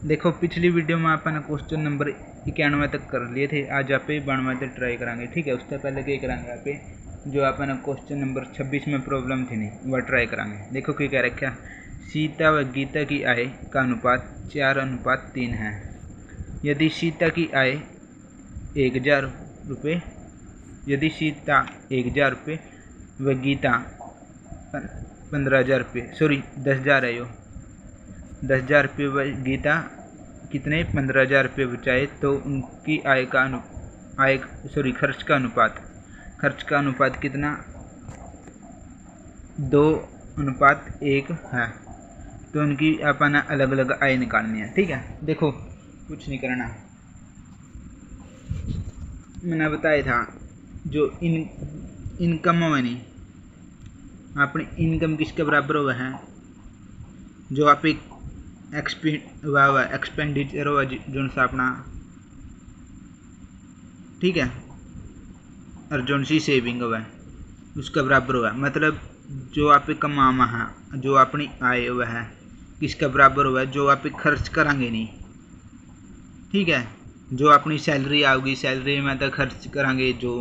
देखो पिछली वीडियो में अपन क्वेश्चन नंबर 91 तक कर लिए थे, आज आप 92 तक ट्राई कराएंगे। ठीक है, उससे पहले क्या कराएंगे आप जो अपन क्वेश्चन नंबर 26 में प्रॉब्लम थी नहीं वह ट्राई कराएंगे। देखो क्या कह रखा, सीता व गीता की आय का अनुपात 4:3 है। यदि सीता की आय 1000 रुपये, यदि सीता 1000 रुपये व गीता 15,000 रुपये, सॉरी 10,000 है, यो 10,000 रुपये व गीता कितने 15,000 रुपये बचाए तो उनकी खर्च का अनुपात कितना 2:1 है। तो उनकी अपन अलग अलग आय निकालनी है। ठीक है, देखो कुछ नहीं करना, मैंने बताया था जो इनकम है नहीं, अपनी इनकम किसके बराबर हुआ है, जो आप एक एक्सपेंडिचर हुआ जो सा अपना, ठीक है, और जो सी सेविंग हुआ उसका बराबर हुआ। मतलब जो आप कमामा है, जो अपनी आय हुआ है किसका बराबर हुआ, जो आप खर्च करांगे नहीं। ठीक है, जो अपनी सैलरी आओगी सैलरी में तो खर्च करांगे जो,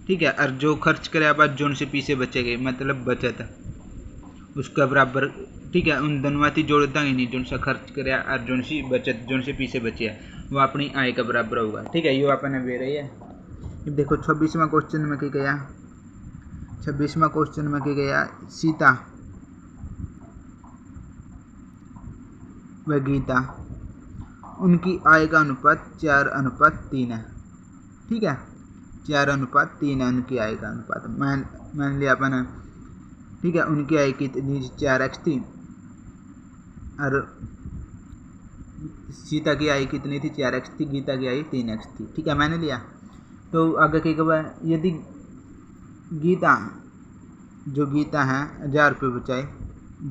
ठीक है, और जो खर्च करे बाद जो से पीछे बचेंगे मतलब बचत उसका बराबर। ठीक है, उन दोनों जोड़ देंगे नहीं, जो सा खर्च करे और जो सी बचत जो से पीछे बचे है वो अपनी आय का बराबर होगा। ठीक है, ये अपने दे रही है। अब देखो 26वां क्वेश्चन में क्या गया, 26वां क्वेश्चन में क्या गया, सीता व गीता उनकी आय का अनुपात 4:3 है। ठीक है, 4:3 है उनकी आय का अनुपात। मान लिया अपन, ठीक है, उनकी आय कितनी 4x थी और सीता की आय कितनी थी 4x थी, गीता की आय 3x थी। ठीक है, मैंने लिया। तो आगे क्या कहा, यदि गीता है 1000 रुपये बचाए,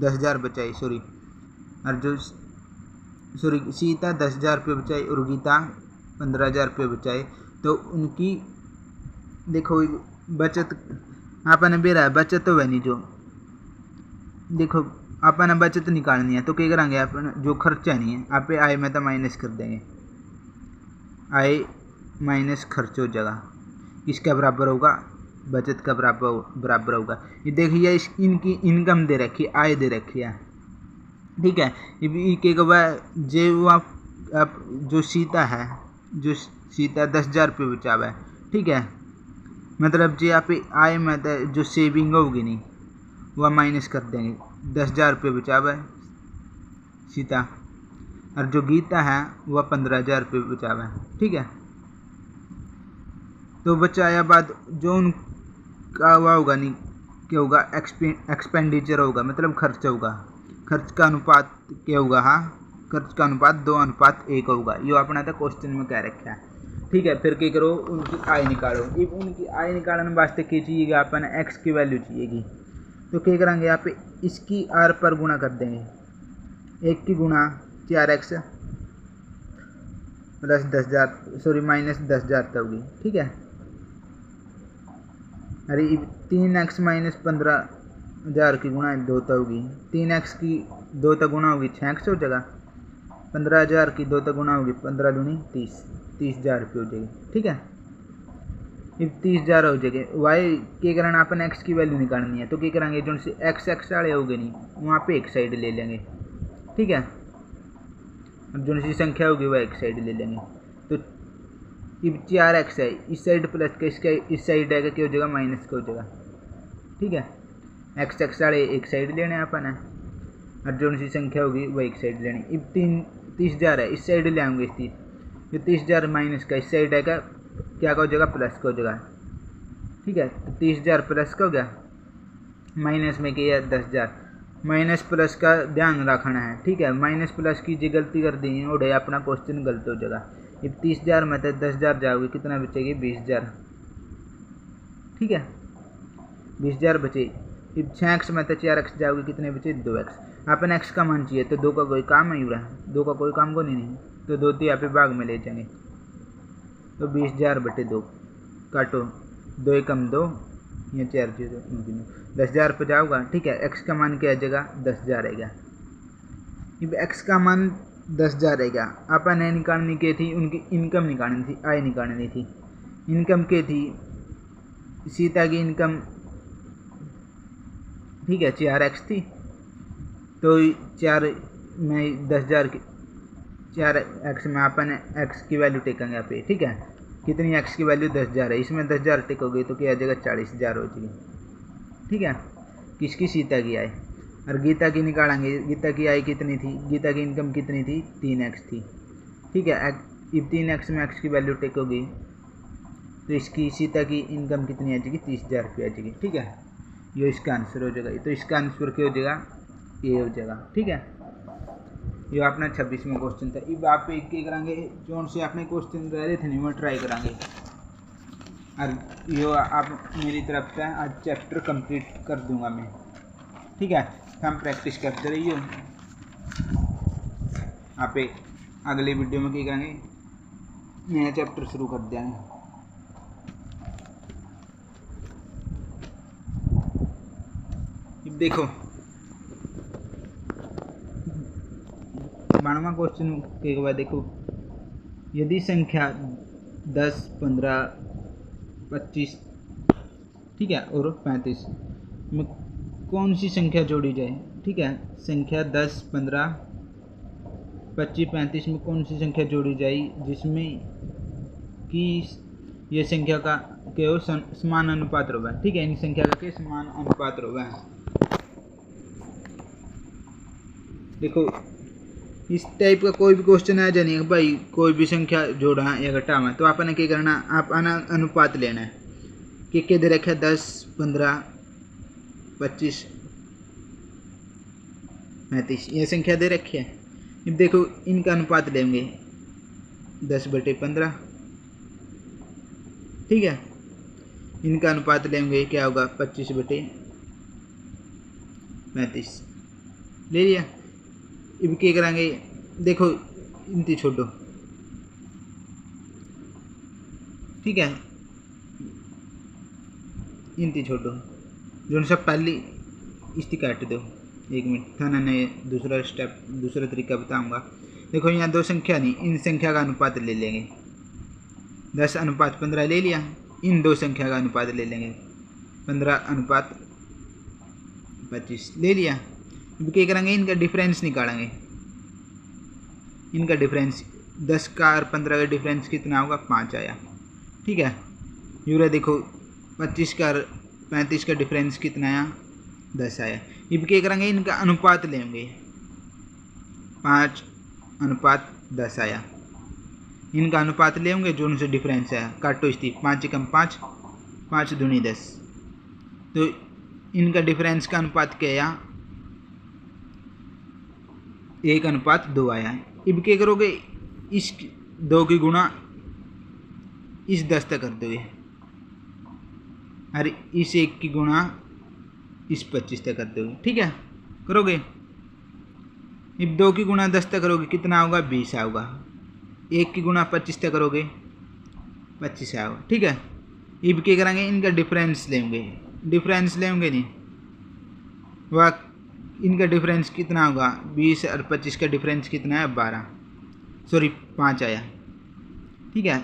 10,000 बचाए सॉरी, और जो सीता 10,000 रुपये बचाए और गीता 15,000 रुपये बचाए तो उनकी देखो बचत आपने बेरा बचत तो है नहीं, जो देखो अपन बचत निकालनी है तो क्या करेंगे, अपन जो खर्चा नहीं है आप आय में तो माइनस कर देंगे, आय माइनस खर्च हो जाएगा, किसका बराबर होगा, बचत का बराबर होगा। ये देखिए इनकी इनकम दे रखी है, आय दे रखी है। ठीक है, जो आप जो सीता है, जो सीता 10,000 रुपये बचावा है। ठीक है, मतलब जो आप आय में जो सेविंग होगी नहीं वह माइनस कर देंगे, 10,000 रुपये बचावा है सीता, और जो गीता है वह 15,000 रुपये बचावा है। ठीक है, तो बचाया बाद जो उनका हुआ होगा नहीं क्या होगा, एक्सपेंडिचर होगा, मतलब खर्च होगा, खर्च का अनुपात क्या होगा, हाँ खर्च का अनुपात 2:1 होगा। ये अपना था क्वेश्चन में कह रखा है। ठीक है, फिर क्या करो, उनकी आय निकालो। अब उनकी आय निकालने वास्ते क्या चाहिएगा, अपन एक्स की वैल्यू चाहिएगी। तो क्या करेंगे, यहाँ पे इसकी आर पर गुणा कर देंगे, 1 की गुणा 4x प्लस 10,000 सॉरी माइनस 10,000 तक होगी। ठीक है, अरे 3x माइनस 15,000 की गुणा 2 तक होगी, 3x की 2 तक गुणा होगी 6x हो जाएगा, 15,000 की 2 तक गुणा होगी 15 दूनी 30,000 रुपये हो जाएगी। ठीक है, अब 30,000 हो जाएगी। वाई क्या करना, अपन एक्स की वैल्यू निकालनी है तो क्या करेंगे, जो से एक्स वाले हो गए नहीं वहाँ पे एक साइड ले लेंगे। ठीक है, जो सी संख्या होगी वह एक साइड ले लेंगे। तो अब 4x है, इस साइड प्लस का, इसका इस साइड है क्या हो जाएगा, माइनस का हो जाएगा। ठीक है, एक्स वाले एक साइड लेने अपन है, और जो सी संख्या होगी वह एक साइड लेनी। अब 30,000 है, इस साइड ले आएंगे, जो 30,000 माइनस का इस साइड है क्या हो जाएगा, प्लस का हो जाएगा। ठीक है, तो 30,000 प्लस का हो गया, माइनस में क्या है 10,000, माइनस प्लस का ध्यान रखना है। ठीक है, माइनस प्लस की जो गलती कर दी है अपना क्वेश्चन गलत हो जाएगा। अब 30,000 में तो 10,000 जाओगे, कितना बचेगी 20,000। ठीक है, 20,000 बचे। अब 6x में तो 4x जाओगे, कितने बचे 2x। अपन x का मान चाहिए तो 2 का कोई काम नहीं हो रहा है, 2 का कोई काम को नहीं, तो 2 तो यहाँ पे भाग में ले जाएंगे। तो 20,000 बटे 2 काटो, 2 कम 2 या 4 10,000 पे जाओगा। ठीक है, x का मान क्या आ जाएगा 10,000 आएगा। अब x का मान 10,000 रहेगा। अपन ने निकालनी के थी उनकी इनकम निकालनी थी, आय निकालनी थी। इनकम के थी सीता की इनकम, ठीक है 4x थी, तो 4 में 10,000 की 4x में अपन x की वैल्यू टेकेंगे यहाँ पे, ठीक है। कितनी x की वैल्यू 10,000 है, इसमें 10,000 टेकोगे तो क्या आ जाएगा 40,000 हो जाएगी, ठीक है। किसकी? सीता की आय। और गीता की निकालेंगे, गीता की आय कितनी थी, गीता की इनकम कितनी थी 3x थी, ठीक है। अब 3x में x की वैल्यू टेकोगे तो इसकी सीता की इनकम कितनी आ जाएगी 30,000 रुपये आ जाएगी, ठीक है। ये इसका आंसर हो जाएगा। तो इसका आंसर क्या हो जाएगा? ये हो जाएगा, ठीक है। ये अपना 26वां क्वेश्चन था। अब आप एक क्या करेंगे, जो से अपने क्वेश्चन रह रहे थे नहीं वो ट्राई करेंगे। और ये आप मेरी तरफ से आज चैप्टर कंप्लीट कर दूंगा मैं, ठीक है। हम प्रैक्टिस करते रहिए। आप अगले वीडियो में क्या करेंगे, नया चैप्टर शुरू कर देंगे। देखो 12वां क्वेश्चन के बाद देखो, यदि संख्या 10, 15, 25, ठीक है, और 35 में कौन सी संख्या जोड़ी जाए, ठीक है। संख्या 10, 15, 25, 35 में कौन सी संख्या जोड़ी जाए जिसमें कि ये संख्या का के समान अनुपात होगा, ठीक है। इन संख्या का के समान अनुपात होगा। देखो इस टाइप का कोई भी क्वेश्चन आ जाने भाई, कोई भी संख्या जोड़ा या घटाना, तो आपने क्या करना, आप अनुपात लेना है कि क्या दे रखा है 10, 15, 25, 35 ये संख्या दे रखी है। अब देखो इनका अनुपात लेंगे 10/15, ठीक है। इनका अनुपात लेंगे क्या होगा 25/35 ले लिया। अब क्या करेंगे, देखो इनती छोड़ो, ठीक है। इनती छोड़ो, जो सब पहली इसकी काट दो। 1 मिनट थाना ने दूसरा स्टेप, दूसरा तरीका बताऊंगा। देखो यहाँ दो संख्या नहीं, इन संख्या का अनुपात ले लेंगे। 10/15 ले लिया, इन दो संख्या का अनुपात ले लेंगे 15/25 ले लिया। अब क्या करेंगे, इनका डिफरेंस निकालेंगे। इनका डिफरेंस 10 का और 15 का डिफरेंस कितना होगा 5 आया, ठीक है। यूरा देखो 25 का और 35 का डिफरेंस कितना आया 10 आया। अब क्या करेंगे, इनका अनुपात लेंगे 5/10 आया। इनका अनुपात लेंगे जो उनसे डिफरेंस आया, काटो इसकी 5 कम 5, 5 दूनी 10, तो इनका डिफरेंस का अनुपात क्या आया 1/2 आया। अब क्या करोगे, इस 2 की गुणा इस 10 तक कर दोगे, और इस 1 की गुणा इस 25 तक कर दोगे, ठीक है। करोगे, अब 2 की गुणा 10 तक करोगे कितना होगा 20 आओगा। 1 की गुणा 25 तक करोगे 25 आओगा, ठीक है। अब क्या करेंगे, इनका डिफरेंस लेंगे, डिफरेंस लेंगे नहीं, वह इनका डिफरेंस कितना होगा 20 और 25 का डिफरेंस कितना है 5 आया, ठीक है।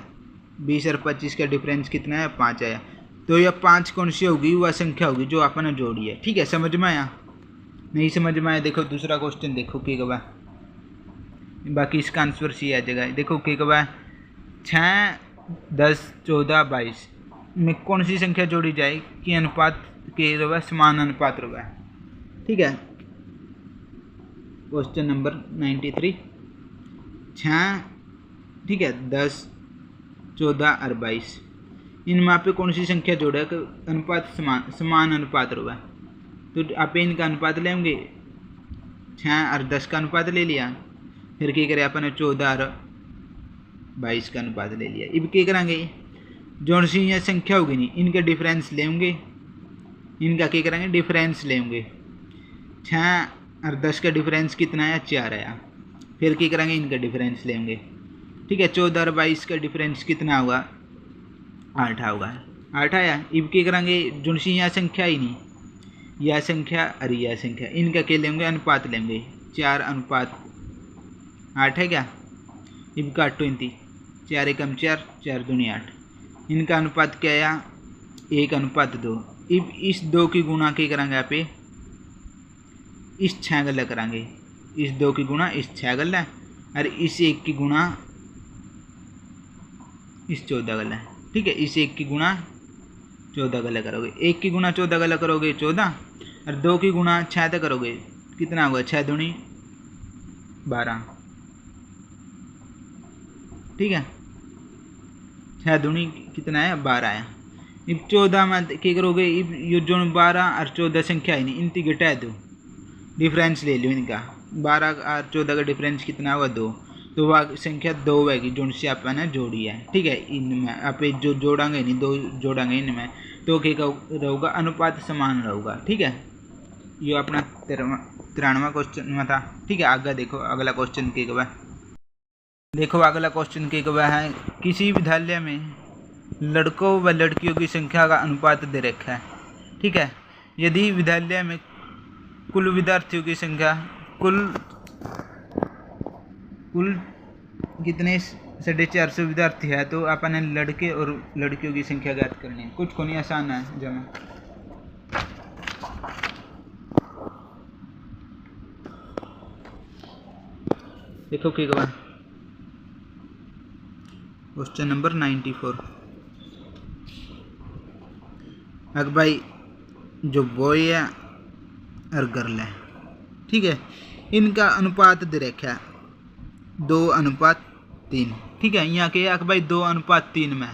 20 और 25 का डिफरेंस कितना है 5 आया। तो यह 5 कौन सी होगी, वह संख्या होगी जो आपने जोड़ी है, ठीक है। समझ में आया? नहीं समझ में आया, देखो दूसरा क्वेश्चन देखो क्या कहा, बाकी इसका आंसर सी आ जाएगा। देखो क्या कहा, 6, 10, 14, 22 में कौन सी संख्या जोड़ी जाए कि अनुपात के रवा समान अनुपात रवा, ठीक है। क्वेश्चन नंबर 93, 6, ठीक है, 10, 14 और 22 इनमें आप कौन सी संख्या जोड़ा कि अनुपात समान अनुपात रहा। तो आप इनका अनुपात लेंगे, 6 और 10 का अनुपात ले लिया, फिर क्या करें अपन 14 और 22 का अनुपात ले लिया। अब क्या करेंगे, जो सी यहाँ संख्या होगी नहीं इनका डिफरेंस लेंगे, इनका क्या करेंगे डिफरेंस लेंगे। 6 और 10 का डिफरेंस कितना आया 4 आया, फिर क्या करेंगे इनका डिफरेंस लेंगे, ठीक है। 14 और 22 का डिफरेंस कितना होगा 8 होगा, 8 आया। अब क्या करेंगे, जो सी यहाँ संख्या ही नहीं, यह संख्या और यह संख्या, इनका क्या लेंगे अनुपात लेंगे 4/8 8 है क्या। इब काटो इनती 4 एकम 4, 4 दूनी 8। इनका अनुपात क्या आया 1:2। इब इस 2 की गुणा क्या करेंगे यहाँ पे, इस 6 गल्ला करेंगे। इस 2 की गुणा इस 6 गल्ला और इस 1 की गुणा इस 14 गल्ला। ठीक है, इस 1 की गुणा 14 गल्ला करोगे। 1 की गुणा 14 गल्ला करोगे 14, और 2 की गुणा 6 तक करोगे कितना होगा 6 दूनी 12। ठीक है, 6 दूनी कितना है 12 है। इब 14 में क्या करोगे, इब ये जो 12 और 14 संख्या है नहीं, इनती घटा दो, डिफरेंस ले लो इनका। 12 और 14 का डिफरेंस कितना हुआ 2, तो वह संख्या 2 होगी जो से अपन जोड़ी है। ठीक है, इनमें आप जो जोड़ांगे नहीं, 2 जोड़ांगे इनमें, तो क्या रहेगा अनुपात समान रहेगा। ठीक है, ये अपना 93वां क्वेश्चन में था। ठीक है, आगे देखो अगला क्वेश्चन क्या हुआ। देखो अगला क्वेश्चन क्या हुआ है, किसी विद्यालय में लड़कों व लड़कियों की संख्या का अनुपात दे रखा है। ठीक है, यदि विद्यालय में कुल विद्यार्थियों की संख्या कुल कितने 450 विद्यार्थी है, तो अपन ने लड़के और लड़कियों की संख्या ज्ञात करनी है। कुछ को नहीं आसान है जमा। देखो क्या हुआ क्वेश्चन नंबर 94। अगर भाई जो बॉय है और गर्ल है, ठीक है, इनका अनुपात दे रखा है 2:3। ठीक है, यहाँ के अगर भाई 2:3 में।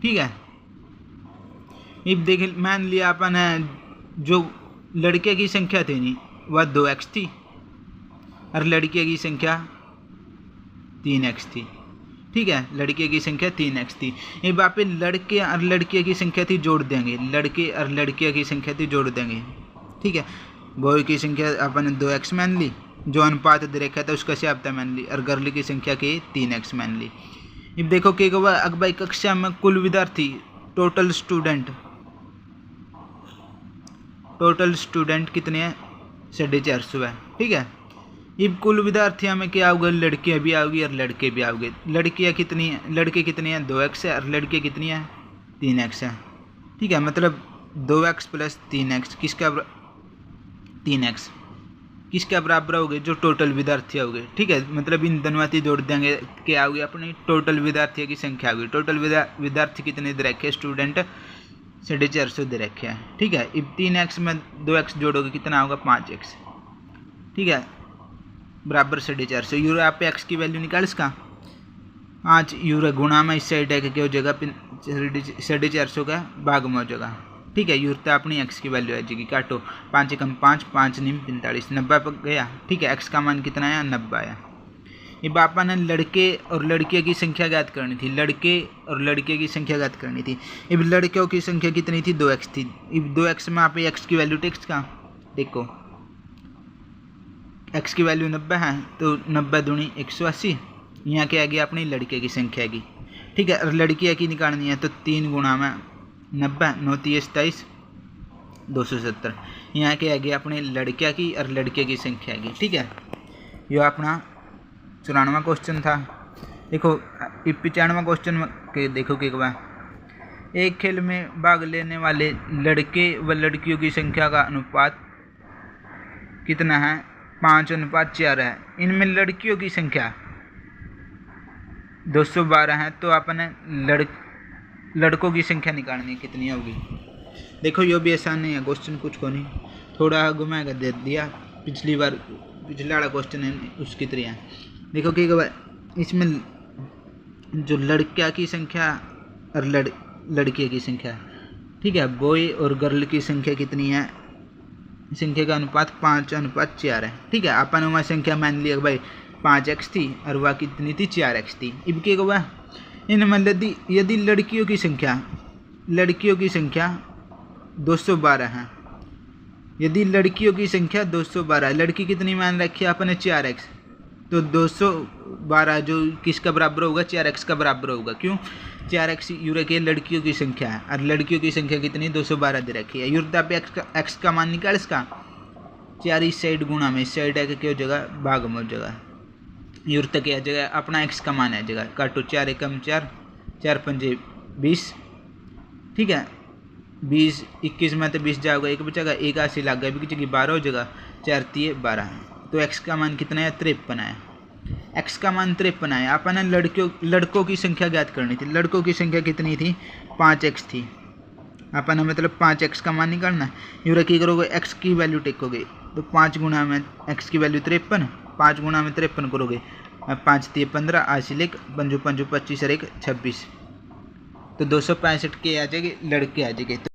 ठीक है, अब देख मान लिया अपन है जो लड़के की संख्या थी नहीं वह 2x थी और लड़के की संख्या 3x थी। ठीक है, लड़के की संख्या 3x थी। अब आप लड़के और लड़कियों की संख्या थी जोड़ देंगे, लड़के और लड़कियों की संख्या थी जोड़ देंगे। ठीक है, बॉय की संख्या अपन ने 2x मान ली, जो अनुपात दे रखा था उसका स्यापता मान ली, और गर्ल की संख्या की 3x मान ली। अब देखो क्या हुआ, अगर भाई कक्षा में कुल विद्यार्थी टोटल स्टूडेंट कितने हैं 450 है। ठीक है, अब कुल विद्यार्थियों में क्या होगा, लड़कियां भी आओगी और लड़के भी आओगे। लड़कियां कितनी हैं, लड़के कितने हैं 2x है और लड़के कितनी हैं 3x है। ठीक है, मतलब 2x + 3x किसका 3x किसके बराबर होगे, जो टोटल विद्यार्थी होंगे। ठीक है, मतलब इन दोनों जोड़ देंगे क्या होगी अपनी टोटल विद्यार्थियों की संख्या होगी। टोटल विद्यार्थी कितने दे रखे, स्टूडेंट 450 दे रखे हैं। ठीक है, अब 3x में 2x जोड़ोगे कितना होगा 5x। ठीक है, बराबर 450 यूरो। आप x की वैल्यू निकाल इसका 5 यूरो गुणा में इस साइड है कि क्या हो जाएगा 450 का भाग में हो जाएगा। ठीक है, यूरो तो अपनी x की वैल्यू आ जाएगी। काटो 5 एकम 5, 5 × 45, 90 पर गया। ठीक है, x का मान कितना आया 90 आया। अब अपन ने लड़के और लड़कियों की संख्या ज्ञात करनी थी, लड़के और लड़कियों की संख्या ज्ञात करनी थी। अब लड़कियों की संख्या कितनी थी 2x थी। अब 2x में आप x की वैल्यू टेक्स्ट का देखो, x की वैल्यू 90 है तो 90 दूनी 180। यहाँ क्या आ गया अपनी लड़के की संख्या की। ठीक है, और लड़कियाँ की निकालनी है तो 3 गुणा में 90, 9 × 27, 270। यहाँ क्या आ गया अपने लड़कियाँ की और लड़के की संख्या की। ठीक है, यह अपना 94वां क्वेश्चन था। देखो 95वां क्वेश्चन के देखो क्या हुआ, एक खेल में भाग लेने वाले लड़के व लड़कियों की संख्या का अनुपात कितना है 5:4 है। इनमें लड़कियों की संख्या 212 है, तो अपने लड़कों की संख्या निकालनी कितनी होगी। देखो ये भी आसान नहीं है क्वेश्चन, कुछ को नहीं, थोड़ा घुमा कर दे दिया। पिछला वाला क्वेश्चन है उसकी तरह है। देखो क्या हुआ, इसमें जो लड़कियाँ की संख्या और लड़कियों की संख्या, ठीक है, बॉय और गर्ल की संख्या कितनी है, संख्या का अनुपात 5:4 है। ठीक है, अपन वहाँ संख्या मान लिया भाई 5x थी और वह कितनी थी 4x थी। अब क्या हुआ, इनमें यदि लड़कियों की संख्या 212 है, यदि लड़कियों की संख्या 212 है, लड़की कितनी मान रखी है अपने 4x, तो 212 जो किसका बराबर होगा 4x का बराबर होगा। क्यों, 4x यूरो के लड़कियों की संख्या है और लड़कियों की संख्या कितनी 212 दे रखी है। यूरो पे x का मान निकाल इसका 4 इस साइड गुणा में इस साइड है कि क्या हो जाएगा भाग में हो जाएगा। यूर तक आ जाएगा अपना एक्स का मान आ जाएगा। काटो 4 एकम 4, 4 पंजे 20, ठीक है 20 21 में तो 20 जाओगे, एक बचेगा, एक 80 लग गया भी जगह 12 हो जाएगा, 4 3 12। तो एक्स का मान कितना है 53 है। एक्स का मान 53 है। अपन ने लड़कों की संख्या ज्ञात करनी थी। लड़कों की संख्या कितनी थी 5x थी। अपन ने मतलब 5x का मान निकालना। यूँ की करोगे x की वैल्यू टेकोगे तो 5 गुना में x की वैल्यू 53, 5 गुना में 53 करोगे 5 3 15, 80 लिख 5 5 25 और 1 26, तो 265 के आ जाएंगे लड़के आ जाएंगे।